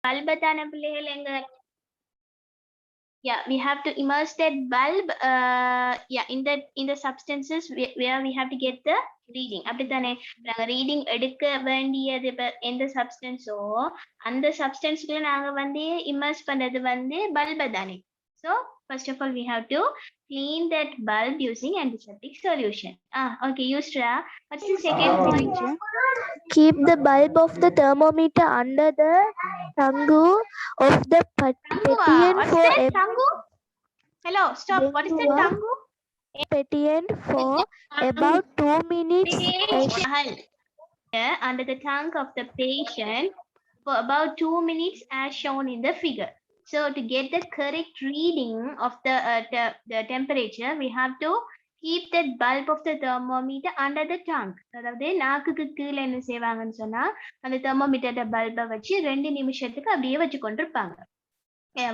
bulb தான பிள்ளைகள் எங்க yeah we have to immerse that bulb yeah in the substances where we have to get the reading அப்படிதானே நாங்க reading எடுக்க வேண்டியது எந்த சப்ஸ்டன்ஸோ அந்த சப்ஸ்டன்ஸ்க்குள்ள நாங்க வந்து immerse பண்றது வந்து bulb தானே so first of all we have to clean that bulb using antiseptic solution okay Yusra, what's the second point? Keep the bulb of the thermometer under the tangu of the petient what's for that tangu? Hello, stop. What is that tangu? Petient for about 2 minutes. Under the tongue of the patient for about 2 minutes as shown in the figure. So to get the correct reading of the temperature, we have to keep that bulb of the thermometer under the tongue. அதாவது நாக்குக்கு கீழே என்ன செய்வாங்கன்னு சொன்னா அந்த thermometer பல்பை வச்சு 2 நிமிஷத்துக்கு அப்படியே வச்சு கொண்டிருப்பாங்க.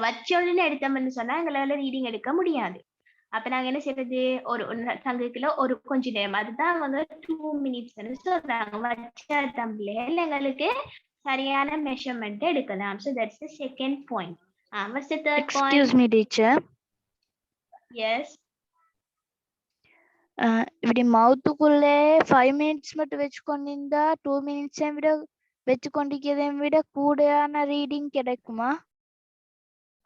வச்சோடனே எடுத்தோம்னு சொன்னா எங்களால ரீடிங் எடுக்க முடியாது. அப்ப நாங்க என்ன செய்யறது ஒரு தங்குக்குள்ள ஒரு கொஞ்ச நேரம் அதுதான் அவங்க 2 மினிட்ஸ்னு சொல்றாங்க. வச்ச தம்பில எங்களுக்கு சரியான மெஷர்மெண்ட் எடுக்கலாம். So that's the second point. What's the third point? Excuse me, teacher. Yes. இப்படி மவுத்துக்குள்ளே 5 மினிட்ஸ் மட்டும் வச்சுக்கொண்டிருந்தா 2 மினிட்ஸை விட வச்சுக்கொண்டிருக்கிறதை விட கூடுதலான ரீடிங் கிடைக்குமா?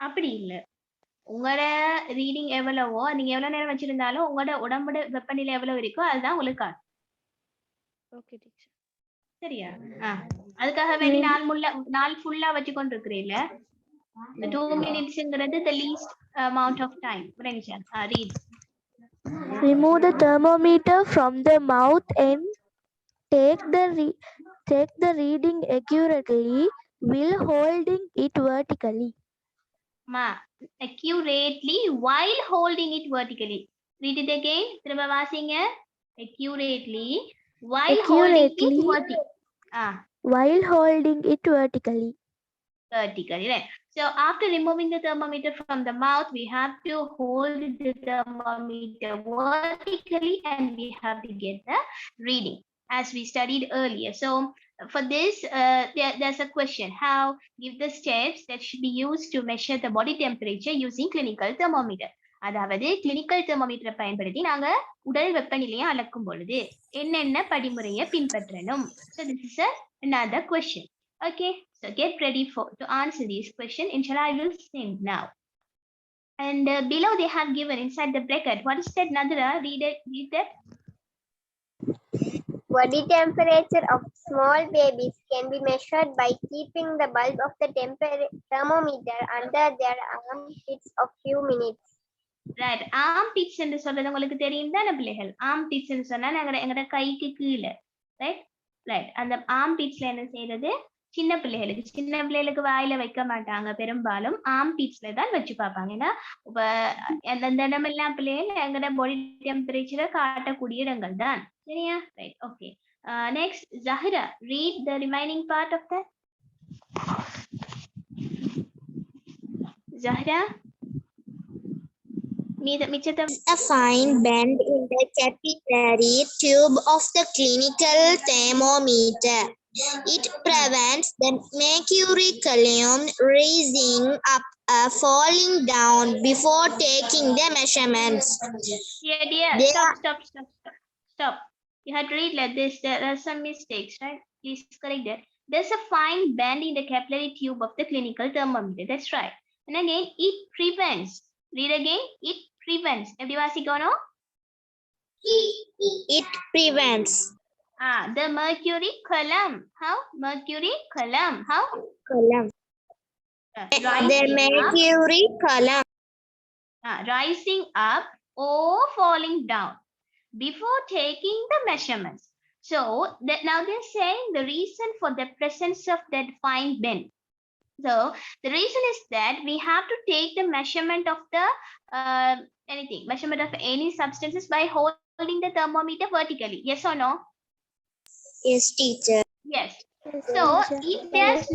அப்படி இல்லை. உங்களோட ரீடிங் எவ்வளவோ நீங்க எவ்வளவு நேரம் வச்சிருந்தாலும் உங்களோட உடம்போட வெப்பநிலை எவ்வளவு இருக்கோ அதுதான் உங்களுக்கு காட்டும். Okay teacher. சரியா? அதுக்காக வேண்டி நாள் ஃபுல்லா வச்சு கொண்டு இருக்கிறீல்ல 2 மினிட்ஸ்ங்கிறது the least amount of time. Read. Remove the thermometer from the mouth and take the reading accurately while holding it vertically. Accurately while holding it vertically. Read it again. திரும்ப வாசிங்க. Accurately while holding it vertically. While holding it vertically. Vertically, right? So after removing the thermometer from the mouth, we have to hold the thermometer vertically and we have to get the reading as we studied earlier. So for this, there's a question. How give the steps that should be used to measure the body temperature using clinical thermometer. அதாவது clinical தெர்மோமீட்டரை பயன்படுத்தி நாங்க உடல் வெப்பநிலையை அளக்கும் பொழுது என்னென்ன படிமுறையை பின்பற்றணும். So this is another question. Okay, so get ready to answer these questions. Inshallah, I will sing now. And below they have given inside the bracket. What is that, Nadra? Read that. Body temperature of small babies can be measured by keeping the bulb of the thermometer under their armpits of few minutes. Right. Armpits என்று சொல்றது உங்களுக்கு தெரியும் தானே பிள்ளைகள்? Armpits என்று சொன்னா எங்கட கைக்கு கீழே. Right? Right. அந்த armpitsல என்ன செய்யறது? சின்ன பிள்ளைகளுக்கு வாயில வைக்க மாட்டாங்க பெரும்பாலும் ஆர்ம்பிட்ஸ்ல தான் வச்சு பார்ப்பாங்க. ஏன்னா அந்த இடமெல்லாம் பிள்ளைகள் எங்கட பாடி டெம்பரேச்சரை காட்டக்கூடிய இடங்கள் தான். சரியா? Right. Okay. Next Zahira, read the remaining part of that. Zahra, a fine bend in the capillary tube of the clinical thermometer. It prevents the mercury column rising up or falling down before taking the measurements. Stop. You have to read like this. There are some mistakes, right? Please correct that. There's a fine bend in the capillary tube of the clinical thermometer. That's right. And again, it prevents. Read again. It prevents. Everybody vasikano? It prevents. The mercury column. How? Mercury column. How? Column. The mercury column. Rising up or falling down before taking the measurements. So now they're saying the reason for the presence of that fine bend. So the reason is that we have to take the measurement of the measurement of any substances by holding the thermometer vertically. Yes or no? Yes, teacher. Yes. So if there's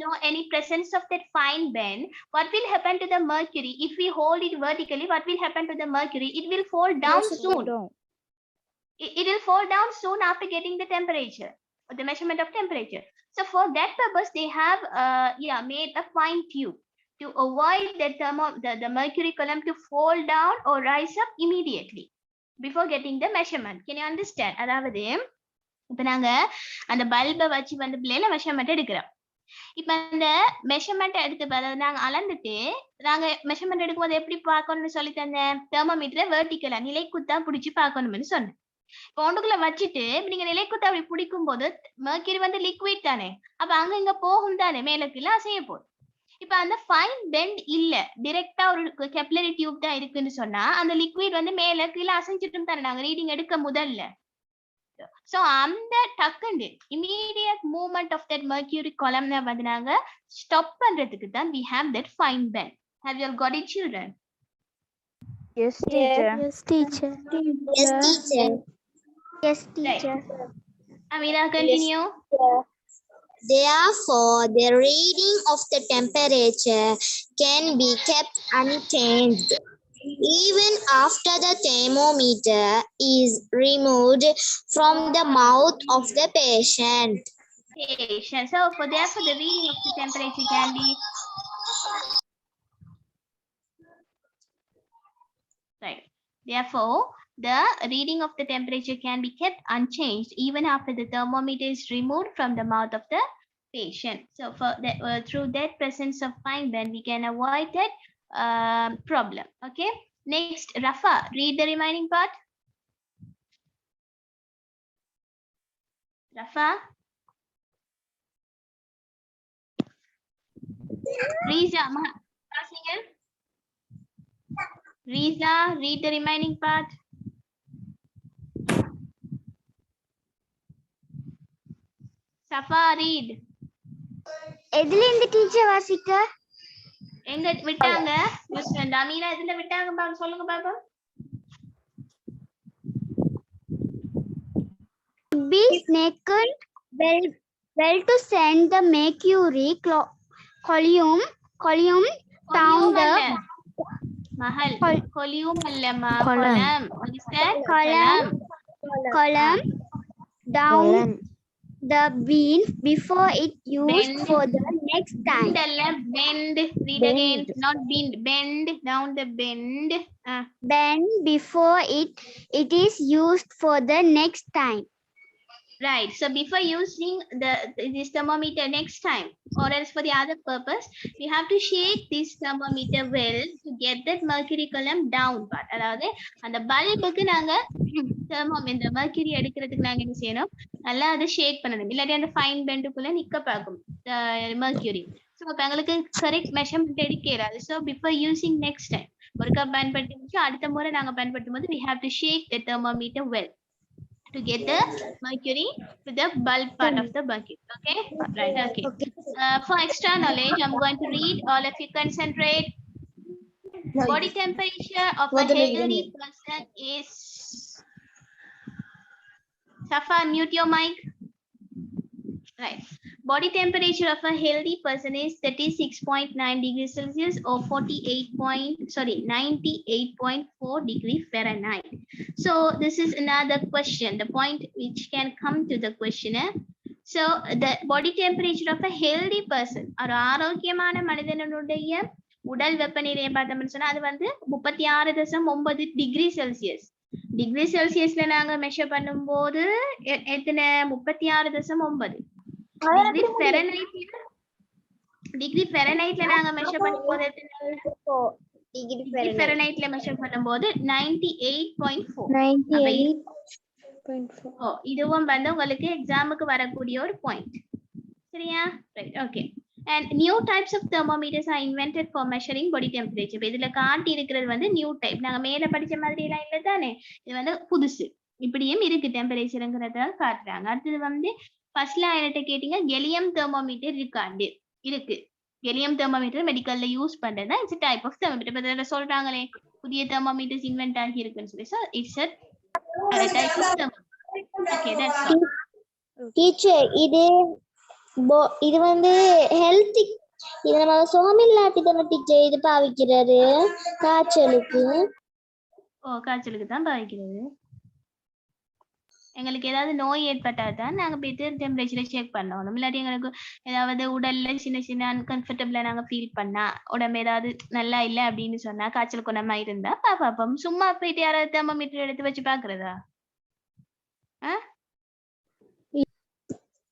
no any presence of that fine bend, what will happen to the mercury? If we hold it vertically, what will happen to the mercury? It will fall down soon. It will fall down soon after getting the temperature. the measurement of temperature. So for that purpose, they have made a fine tube to avoid the mercury column to fall down or rise up immediately before getting the measurement. Can you understand? அதாவது இப்ப நாங்க அந்த பல்பை வச்சு வந்து பிள்ளைல measurement எடுக்கிறோம். இப்ப அந்த மெஷர்மெண்ட் எடுத்து அதாவது நாங்க அளந்துட்டு நாங்க மெஷர்மெண்ட் எடுக்கும்போது எப்படி பார்க்கணும்னு சொல்லி தந்தேன். தெர்மோமீட்டரை வெர்டிகலா நிலைக்குத்தா பிடிச்சு பார்க்கணும்னு சொன்னேன். பவுண்டுக்குள்ள வச்சுட்டு நீங்க நிலைக்குத்தா அப்படி பிடிக்கும் போது மெர்க்யூரி வந்து லிக்விட் தானே, அப்ப அங்க இங்க போகும் தானே, மேலக்குள்ள அசைய போகுது. இப்ப அந்த ஃபைன் பெண்ட் இல்ல, டைரக்டா ஒரு கேபிலரி டியூப் தான் இருக்குன்னு சொன்னா அந்த லிக்விட் வந்து மேல கீழே அசைஞ்சிட்டும் தானே நாங்க ரீடிங் எடுக்க முதல்ல. So அந்த டக்குண்டு immediate movement of that mercury column வந்து நாங்க ஸ்டாப் பண்றதுக்கு தான் we have that fine bend. Have you all got it, children? Yes, teacher. Yes, teacher. Yes, teacher. Yes, teacher. Amira, continue. Therefore, the reading of the temperature can be kept unchanged even after the thermometer is removed from the mouth of the patient. So therefore the reading of the temperature can be right. Therefore the reading of the temperature can be kept unchanged even after the thermometer is removed from the mouth of the patient. So for that, through that presence of fine bend, we can avoid that problem. Okay. Next, Rafa, read the remaining part. Rafa. Riza, Riza, read the remaining part. Safa, read. எதுல இந்த teacher வாசிக்க? எங்க விட்டாங்க? அமீரா எதுல விட்டாங்க பாப்பா, சொல்லுங்க பாப்பா. Be naked well to send the mercury column down the mahal column allama column. What is that? Column down the bean before it used bend. for the next time. Bend. Read again. Not bend. Bend down the bend. Bend before it is used for the next time. Right. So before using this thermometer next time or else for the other purpose, we have to shake this thermometer well to get that mercury column down part. அதாவது அந்த பல்புக்கு நாங்க இந்த mercury எடுக்கிறதுக்கு நாங்க என்ன செய்யணும், நல்லா அதை ஷேக் பண்ணணும், இல்லாட்டி அந்த ஃபைன் பெண்டுக்குள்ள நிக்க பார்க்கும் mercury. ஸோ அப்போ எங்களுக்கு கரெக்ட் மெஷர்மெண்ட் எடுக்கிறாது. So before using next time ஒருக்கா பயன்படுத்தி முடிச்சு அடுத்த முறை நாங்க பயன்படுத்தும் போது we have to shake the thermometer well to get the mercury to the bulb part of the bucket. Okay, right. Okay. For extra knowledge, I'm going to read. All of you concentrate. Body temperature of a healthy person is. Safa, mute your mic. Right. Body temperature of a healthy person is 36.9 degrees Celsius or 98.4 degree Fahrenheit. So this is another question, the point which can come to the question. So the body temperature of a healthy person, ஒரு ஆரோக்கியமான மனிதனுடைய உடல் வெப்பநிலையை பார்த்தோம்னு சொன்னா அது வந்து 36.9 degree Celsius. Degree செல்சியஸ்ல நாங்க மெஷர் பண்ணும்போது எத்தனை 36.9 டிகிரி ஃபாரன்ஹைட்ல நாங்க மெஷர் பண்ணும்போது டிகிரி ஃபாரன்ஹைட்ல மெஷர் பண்ணும்போது 98.4. இதுவும் வந்து உங்களுக்கு எக்ஸாமுக்கு வரக்கூடிய ஒரு பாயிண்ட். சரியா? Right. Okay. And new types of thermometers are invented for measuring body temperature. இதுல காட்டி இருக்கிறது வந்து நியூ டைப். நாங்க மேல படிச்ச மாதிரி எல்லாம் இல்ல தானே, இது வந்து புதுசு. இப்படியும் இருக்கு டெம்பரேச்சர்ங்கிறத காட்டுறாங்க. அடுத்தது வந்து ஃபர்ஸ்ட்ல என்கிட்ட கேட்டீங்க கெலியம் தெர்மோமீட்டர் இருக்கு. கெலியம் தெர்மோமீட்டர் மெடிக்கல்ல யூஸ் பண்றதா it's type of thermometer. But சொல்றாங்களே புதிய தெர்மோமீட்டர்ஸ் இன்வென்ட் ஆகி இருக்குன்னு சொல்லி. So it's a type of thermometer. Okay, that's all. Teacher இது வந்து ஹெல்த், இது நம்ம சோமில்லாட்டி தான டீச்சர் இது பாவிக்கிறாரு காய்ச்சலுக்கு. காய்ச்சலுக்கு தான் பாவிக்கிறது. எங்களுக்கு ஏதாவது நோய் ஏற்பட்டா தான் நாங்க போயிட்டு டெம்பரேச்சரை செக் பண்ணணும். இல்லாட்டி எங்களுக்கு ஏதாவது உடல்ல சின்ன சின்ன அன்கம்ஃபர்டபுளா நாங்க ஃபீல் பண்ணா, உடம்பு ஏதாவது நல்லா இல்ல அப்படின்னு சொன்னா, காய்ச்சல் குணமா இருந்தா பாப்போம். சும்மா போயிட்டு யாராவது தெர்மோமீட்டர் எடுத்து வச்சு பாக்குறதா?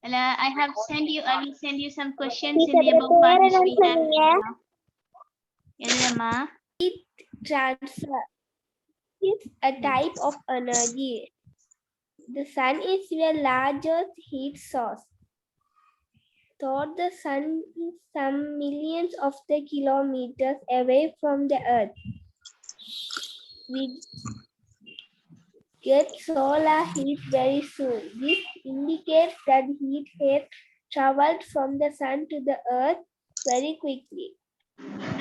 I will send you some questions in the above part which we have. எதுமா? Transfer is a type of energy. The sun is your largest heat source. Though the sun is some millions of the kilometers away from the earth, we get solar heat very soon. This indicates that heat has traveled from the sun to the earth very quickly.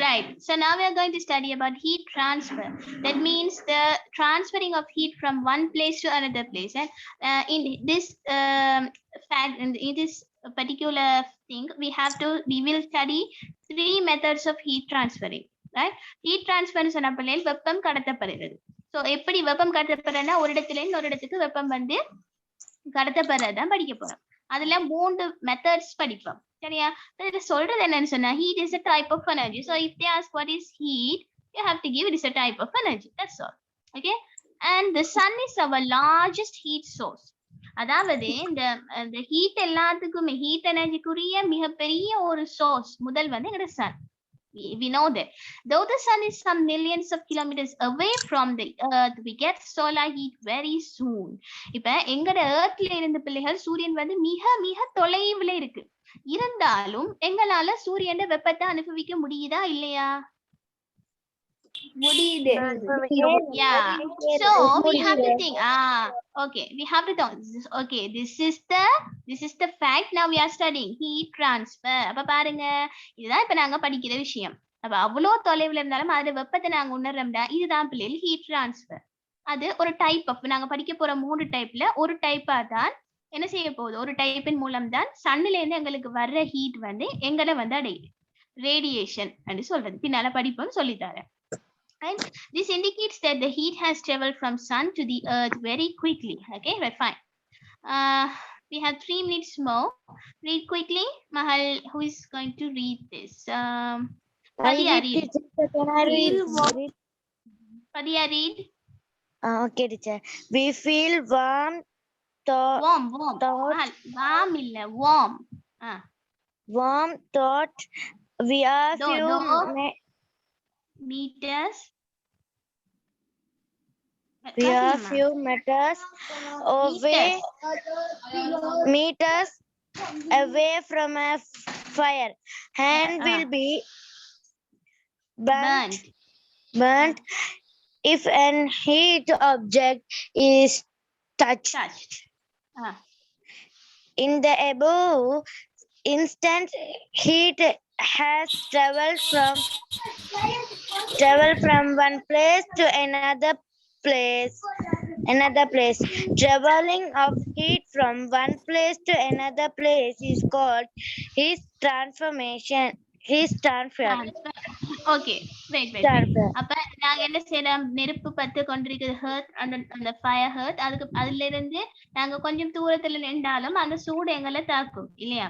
Right. So now we are going to study about heat transfer. That means the transferring of heat from one place to another place. And in this fact, in this particular thing, we will study 3 methods of heat transferring. Right? Heat transfer is சொன்னப்பலேல் வெப்பம் கடத்தப்படுகிறது. So எப்படி வெப்பம் கடத்தப்படுறதுன்னா ஒரு இடத்துல இருந்து ஒரு இடத்துக்கு வெப்பம் வந்து கடத்தப்படுறதுதான் படிக்க போறோம். அதுல 3 மெத்தட்ஸ் படிப்போம். சரியா? இத சொல்றது என்னன்னு சொன்னா heat is a type of energy. So if they ask what is heat, you have to give it is a type of energy. That's all. Okay? And the sun is our largest heat source. அதாவது இந்த heat எல்லாத்துக்குமே heat எனர்ஜிக்குரிய மிகப்பெரிய ஒரு source முதல் வந்து எங்க sun. We know that though the sun is some millions of kilometers away from the earth, we get solar heat very soon. இப்ப எங்கட earthல இருந்த பிள்ளைகள் சூரியன் வந்து மிக மிக தொலைவுல இருக்கு. இருந்தாலும் எங்களால சூரியன் வெப்பத்தை அனுபவிக்க முடியுதா இல்லையா? முடியுது. Yeah. So we have to think. Okay. We have to think. Okay. This is the fact. Now we are studying heat transfer. அப்ப பாருங்க இதுதான் இப்ப நாங்க படிக்கிற விஷயம். அப்ப அவ்வளவு தொலைவுல இருந்தாலும் அது வெப்பத்தை நாங்க உணர்றோம்டா இதுதான் பிள்ளைகள் ஹீட் டிரான்ஸ்ஃபர். அது ஒரு டைப் ஆஃப் நாங்க படிக்க போற 3 டைப்ல ஒரு டைப்பா தான் என்ன செய்ய போகுது ஒரு டைப்பின் மூலம் தான் சன்னில இருந்து எங்களுக்கு வர்ற ஹீட் வந்து எங்களை வந்து அடையுது. ரேடியேஷன் என்று சொல்றது பின்னால படிப்போம் சொல்லித்தரேன். And this indicates that the heat has traveled from sun to the earth very quickly. Okay, right, fine. We have 3 minutes more. Read quickly. Mahal, who is going to read this? Padya, read. Padya, read. Okay, teacher. We feel warm. Warm. Mahal, warm illa, warm. Warm thought. We are meters. We are few meters away from a fire. Hand will be burnt if an heat object is touched. In the above instance, heat has traveled from one place to another place. Traveling of heat from one place to another place is called heat transfer. Okay, wait. அப்ப நாங்க என்ன செய்யறோம் நெருப்பு பத்து கொண்டிருக்கிறது earth அந்த fire earth அதுல இருந்து நாங்க கொஞ்சம் தூரத்துல நின்றாலும் அந்த சூடு எங்களை தாக்கும் இல்லையா?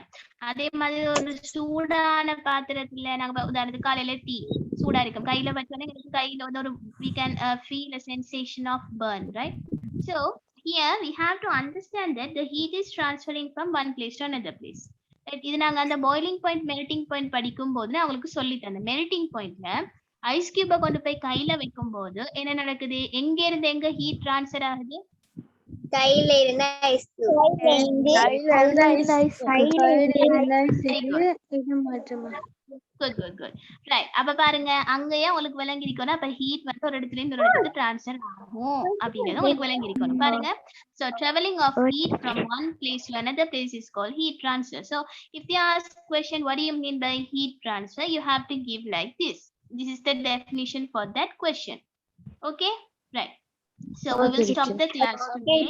அதே மாதிரி ஒரு சூடான பாத்திரத்துல நாங்க உதாரணத்துக்கு காலையில டீ சூடா இருக்கும் கையில வச்சோன்னா எங்களுக்கு கையில வந்து ஒரு we can feel a sensation of burn, right? So here we have to understand that the heat is transferring from one place to another place. இது நாங்க அந்த பாய்லிங் பாயிண்ட் மெல்டிங் பாயிண்ட் படிக்கும் போது நான் உங்களுக்கு சொல்லிட்டேன். அந்த மெல்டிங் பாயிண்ட்ல ஐஸ் கியூபை கொண்டு போய் கையில வைக்கும் போது என்ன நடக்குது? எங்க இருந்து எங்க ஹீட் டிரான்ஸ்ஃபர் ஆகுது? கையில இருந்த ஐஸ் Good. Right. அப்ப பாருங்க அங்கேயே உங்களுக்கு விளங்கிருக்கணும். அப்ப ஹீட் வந்து ஒரு இடத்துல இருந்து ஒரு இடத்துக்கு டிரான்ஸ்ஃபர் ஆகும் அப்படிங்கிறது உங்களுக்கு விளங்கிருக்கணும். பாருங்க. So traveling of heat from one place to another place is called heat transfer. So if they ask question what do you mean by heat transfer, you have to give like this. This is the definition for that question. Okay? Right. So we will stop the class today.